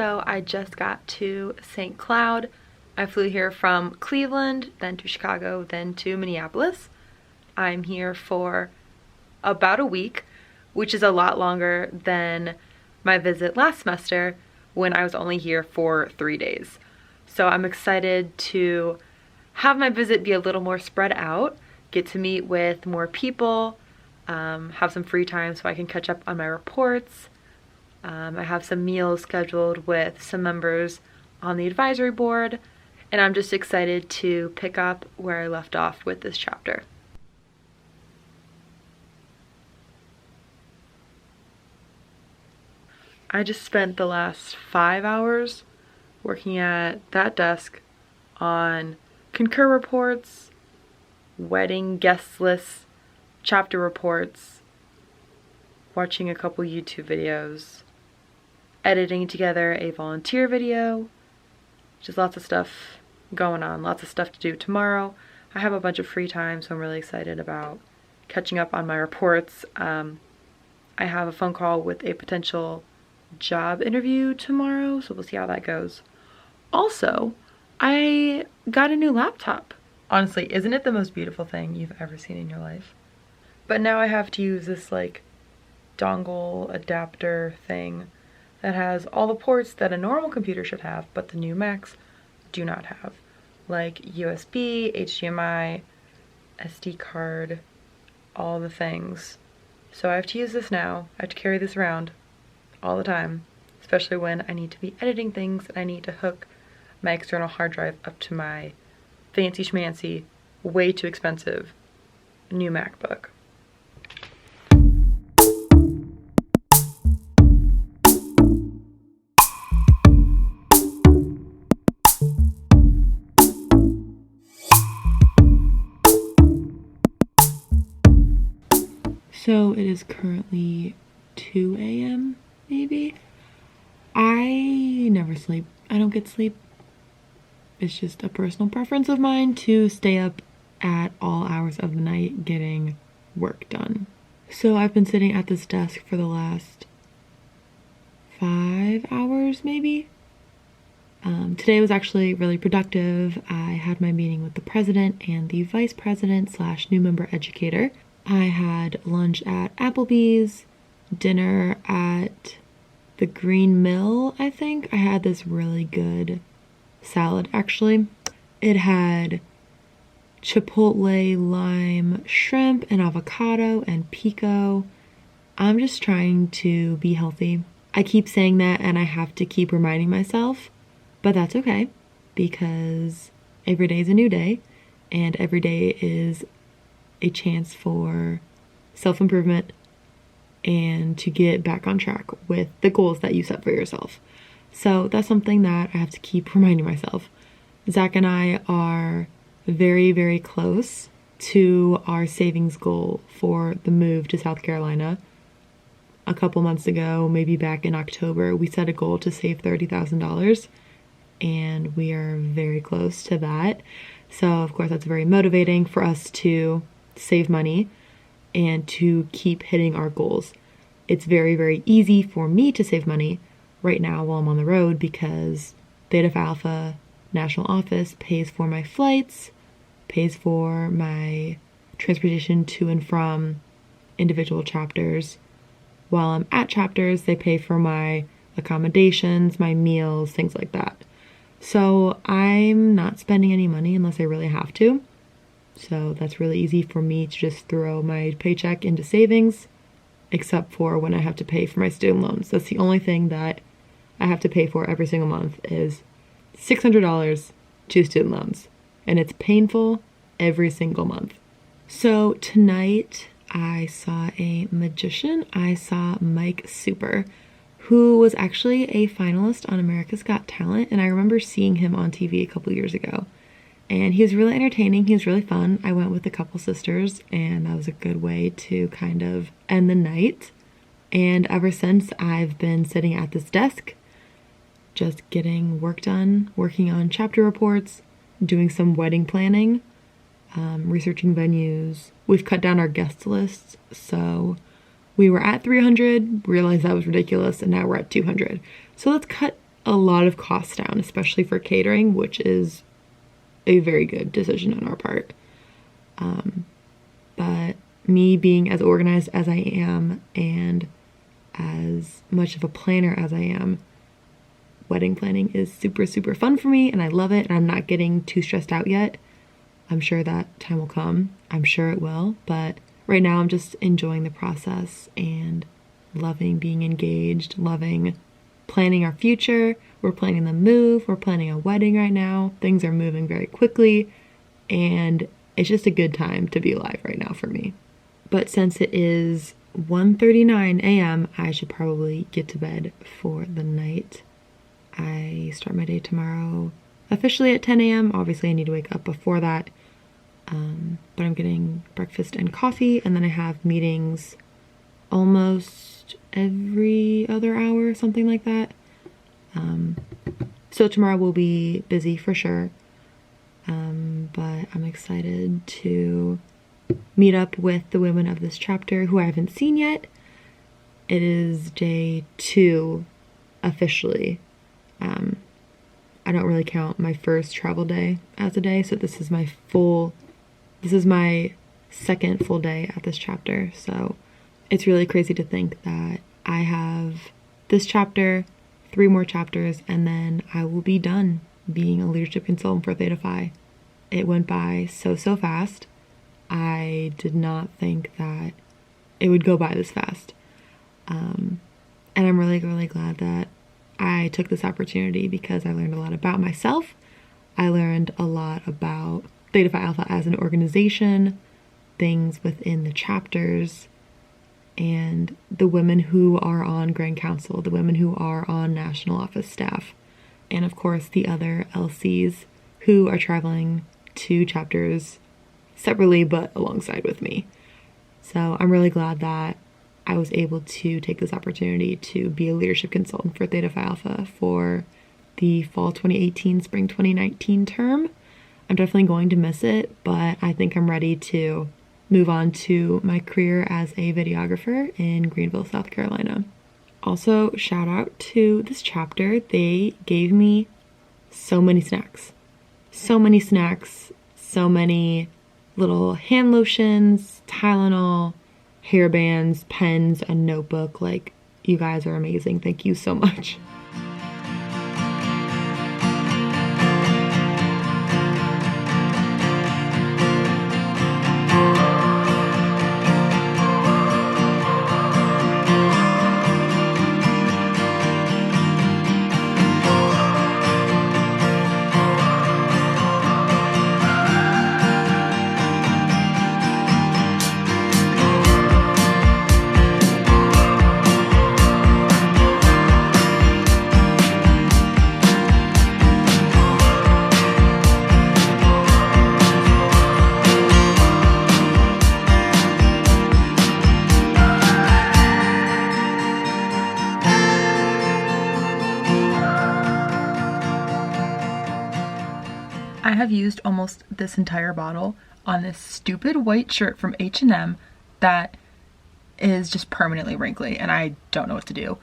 So I just got to St. Cloud. I flew here from Cleveland, then to Chicago, then to Minneapolis. I'm here for about a week, which is a lot longer than my visit last semester when I was only here for 3 days. So I'm excited to have my visit be a little more spread out, get to meet with more people, have some free time so I can catch up on my reports. I have some meals scheduled with some members on the advisory board, and I'm just excited to pick up where I left off with this chapter. I just spent the last 5 hours working at that desk on concur reports, wedding guest lists, chapter reports, watching a couple YouTube videos, editing together a volunteer video, just lots of stuff going on, lots of stuff to do tomorrow. I have a bunch of free time, so I'm really excited about catching up on my reports. I have a phone call with a potential job interview tomorrow, so we'll see how that goes. Also, I got a new laptop. Honestly, isn't it the most beautiful thing you've ever seen in your life? But now I have to use this like dongle adapter thing that has all the ports that a normal computer should have, but the new Macs do not have. Like USB, HDMI, SD card, all the things. So I have to use this now. I have to carry this around all the time, especially when I need to be editing things and I need to hook my external hard drive up to my fancy schmancy, way too expensive new MacBook. So it is currently 2 a.m. maybe. I never sleep. I don't get sleep. It's just a personal preference of mine to stay up at all hours of the night getting work done. So I've been sitting at this desk for the last 5 hours maybe. Today was actually really productive. I had my meeting with the president and the vice president / new member educator. I had lunch at Applebee's, dinner at the Green Mill, I think. I had this really good salad, actually. It had chipotle, lime, shrimp, and avocado, and pico. I'm just trying to be healthy. I keep saying that, and I have to keep reminding myself, but that's okay, because every day is a new day, and every day is a chance for self-improvement and to get back on track with the goals that you set for yourself. So that's something that I have to keep reminding myself. Zach and I are very, very close to our savings goal for the move to South Carolina. A couple months ago, maybe back in October, we set a goal to save $30,000, and we are very close to that. So of course that's very motivating for us to save money and to keep hitting our goals. It's very, very easy for me to save money right now while I'm on the road because Theta Phi Alpha National Office pays for my flights, pays for my transportation to and from individual chapters. While I'm at chapters, they pay for my accommodations, my meals, things like that. So I'm not spending any money unless I really have to. So that's really easy for me to just throw my paycheck into savings, except for when I have to pay for my student loans. That's the only thing that I have to pay for every single month is $600 to student loans. And it's painful every single month. So tonight I saw a magician. I saw Mike Super, who was actually a finalist on America's Got Talent. And I remember seeing him on TV a couple years ago. And he was really entertaining. He was really fun. I went with a couple sisters, and that was a good way to kind of end the night. And ever since, I've been sitting at this desk, just getting work done, working on chapter reports, doing some wedding planning, researching venues. We've cut down our guest lists, so we were at 300, realized that was ridiculous, and now we're at 200. So let's cut a lot of costs down, especially for catering, which is a very good decision on our part. But me being as organized as I am and as much of a planner as I am, wedding planning is super, super fun for me, and I love it, and I'm not getting too stressed out yet. I'm sure that time will come. I'm sure it will, but right now I'm just enjoying the process and loving being engaged, loving planning our future. We're planning the move, we're planning a wedding right now. Things are moving very quickly, and it's just a good time to be alive right now for me. But since it is 1:39 a.m., I should probably get to bed for the night. I start my day tomorrow officially at 10 a.m. Obviously, I need to wake up before that. But I'm getting breakfast and coffee, and then I have meetings almost every other hour, something like that. So tomorrow will be busy for sure. But I'm excited to meet up with the women of this chapter who I haven't seen yet. It is day 2 officially. I don't really count my first travel day as a day, so this is my second full day at this chapter. So it's really crazy to think that I have this chapter, 3 more chapters, and then I will be done being a leadership consultant for Theta Phi. It went by so fast. I did not think that it would go by this fast. And I'm really, really glad that I took this opportunity because I learned a lot about myself. I learned a lot about Theta Phi Alpha as an organization, things within the chapters, and the women who are on Grand Council, the women who are on National Office staff, and of course the other LCs who are traveling to chapters separately but alongside with me. So I'm really glad that I was able to take this opportunity to be a leadership consultant for Theta Phi Alpha for the fall 2018, spring 2019 term. I'm definitely going to miss it, but I think I'm ready to move on to my career as a videographer in Greenville, South Carolina. Also, shout out to this chapter. They gave me so many snacks. So many snacks, so many little hand lotions, Tylenol, hair bands, pens, a notebook. Like, you guys are amazing. Thank you so much. I have used almost this entire bottle on this stupid white shirt from H&M that is just permanently wrinkly, and I don't know what to do.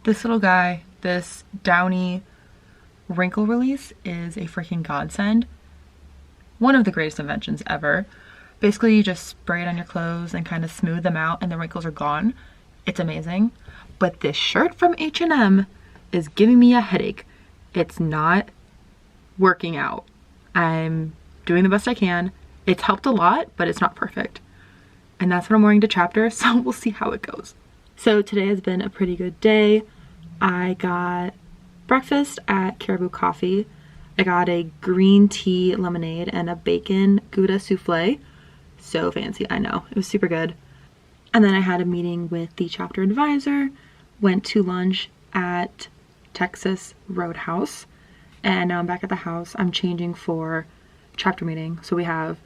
This little guy, this Downy wrinkle release, is a freaking godsend. One of the greatest inventions ever. Basically, you just spray it on your clothes and kind of smooth them out and the wrinkles are gone. It's amazing. But this shirt from H&M is giving me a headache. It's not working out. I'm doing the best I can. It's helped a lot, but it's not perfect. And that's what I'm wearing to chapter, so we'll see how it goes. So today has been a pretty good day. I got breakfast at Caribou Coffee. I got a green tea lemonade and a bacon Gouda souffle. So fancy, I know. It was super good. And then I had a meeting with the chapter advisor, went to lunch at Texas Roadhouse, and now I'm back at the house. I'm changing for chapter meeting. So we have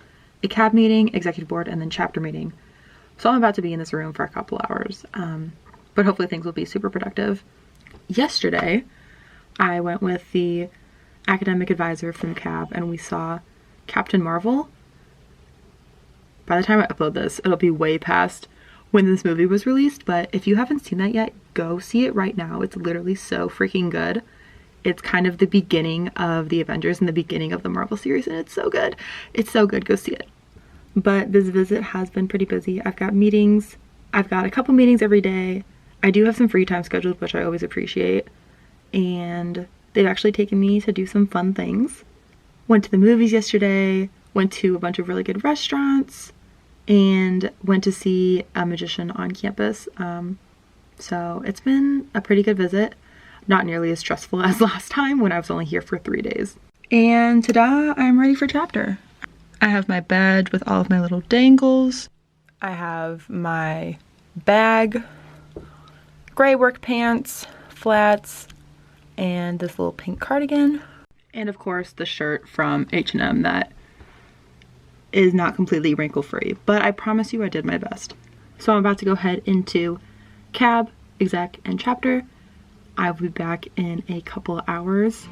a CAB meeting, executive board, and then chapter meeting. So I'm about to be in this room for a couple hours, but hopefully things will be super productive. Yesterday, I went with the academic advisor from CAB and we saw Captain Marvel. By the time I upload this, it'll be way past when this movie was released, but if you haven't seen that yet, go see it right now. It's literally so freaking good. It's kind of the beginning of the Avengers and the beginning of the Marvel series, and it's so good. It's so good. Go see it. But this visit has been pretty busy. I've got meetings. I've got a couple meetings every day. I do have some free time scheduled, which I always appreciate. And they've actually taken me to do some fun things. Went to the movies yesterday, went to a bunch of really good restaurants, and went to see a magician on campus. So it's been a pretty good visit. Not nearly as stressful as last time when I was only here for 3 days. And ta-da, I'm ready for chapter. I have my bed with all of my little dangles. I have my bag, gray work pants, flats, and this little pink cardigan. And of course the shirt from H&M that is not completely wrinkle free, but I promise you I did my best. So I'm about to go head into cab, exec, and chapter. I'll be back in a couple of hours.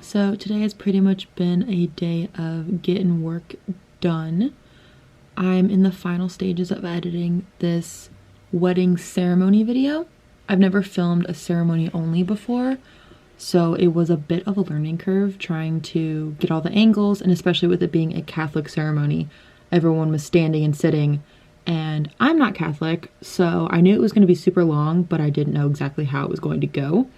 So today has pretty much been a day of getting work done. I'm in the final stages of editing this wedding ceremony video. I've never filmed a ceremony only before, so it was a bit of a learning curve trying to get all the angles, and especially with it being a Catholic ceremony, everyone was standing and sitting, and I'm not Catholic, so I knew it was going to be super long, but I didn't know exactly how it was going to go.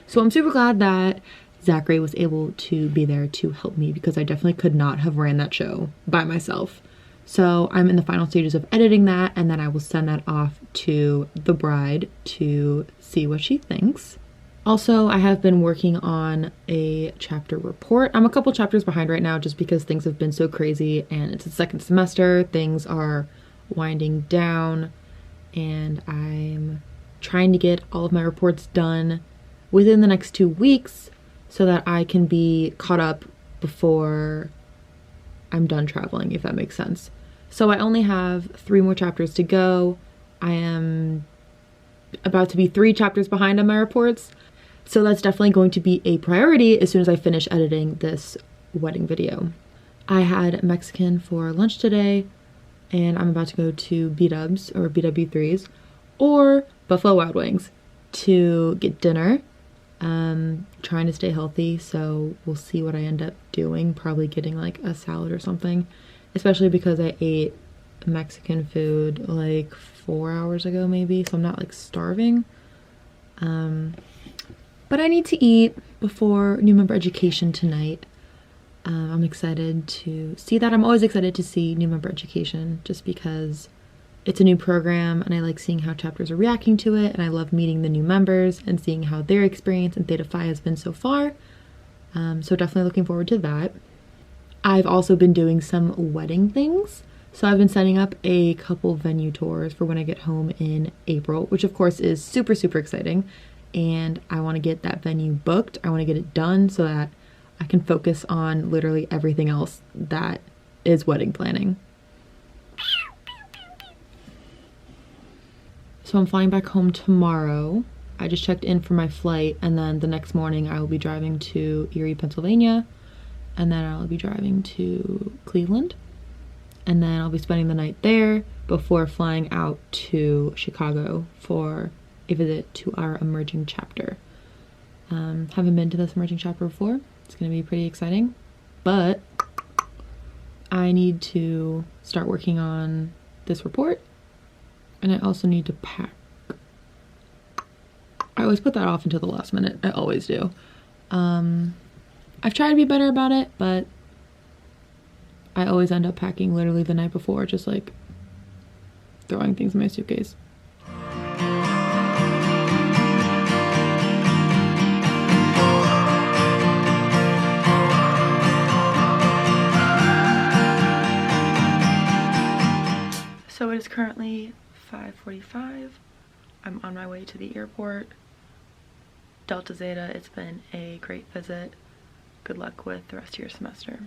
So I'm super glad that Zachary was able to be there to help me, because I definitely could not have ran that show by myself. So I'm in the final stages of editing that, and then I will send that off to the bride to see what she thinks. Also, I have been working on a chapter report. I'm a couple chapters behind right now just because things have been so crazy and it's the second semester. Things are winding down and I'm trying to get all of my reports done within the next 2 weeks so that I can be caught up before I'm done traveling, if that makes sense. So I only have 3 more chapters to go. I am about to be 3 chapters behind on my reports. So that's definitely going to be a priority as soon as I finish editing this wedding video. I had Mexican for lunch today, and I'm about to go to B-Dubs or BW3's or Buffalo Wild Wings to get dinner. Trying to stay healthy, so we'll see what I end up doing. Probably getting like a salad or something, especially because I ate Mexican food like 4 hours ago maybe, so I'm not like starving. But I need to eat before new member education tonight. I'm excited to see that. I'm always excited to see new member education just because it's a new program and I like seeing how chapters are reacting to it, and I love meeting the new members and seeing how their experience in Theta Phi has been so far. So definitely looking forward to that. I've also been doing some wedding things. So I've been setting up a couple venue tours for when I get home in April, which of course is super, super exciting. And I want to get that venue booked. I want to get it done so that I can focus on literally everything else that is wedding planning. So I'm flying back home tomorrow. I just checked in for my flight, and then the next morning I will be driving to Erie, Pennsylvania, and then I'll be driving to Cleveland, and then I'll be spending the night there before flying out to Chicago for a visit to our emerging chapter. Haven't been to this emerging chapter before. It's gonna be pretty exciting, but I need to start working on this report, and I also need to pack. I always put that off until the last minute. I always do. I've tried to be better about it, but I always end up packing literally the night before, just like throwing things in my suitcase. So it is currently 5:45. I'm on my way to the airport. Delta Zeta, it's been a great visit. Good luck with the rest of your semester.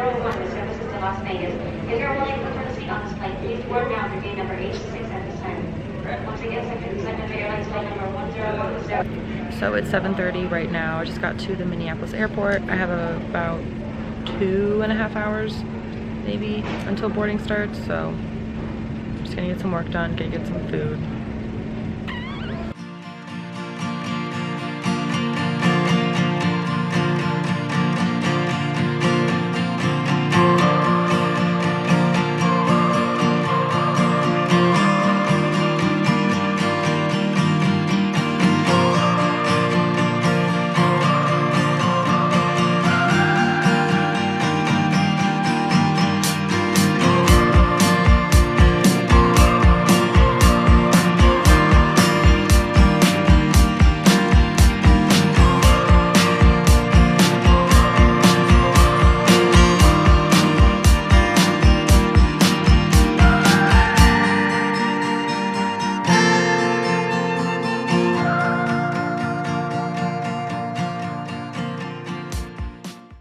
001 with services to Las Vegas. If you're willing to return a seat on this flight, please board now through gate number H6 at this time. Once again, Second Airlines flight number 101 with 0. So it's 7:30 right now. I just got to the Minneapolis airport. I have about 2.5 hours maybe until boarding starts, so I'm just gonna get some work done, gonna get some food.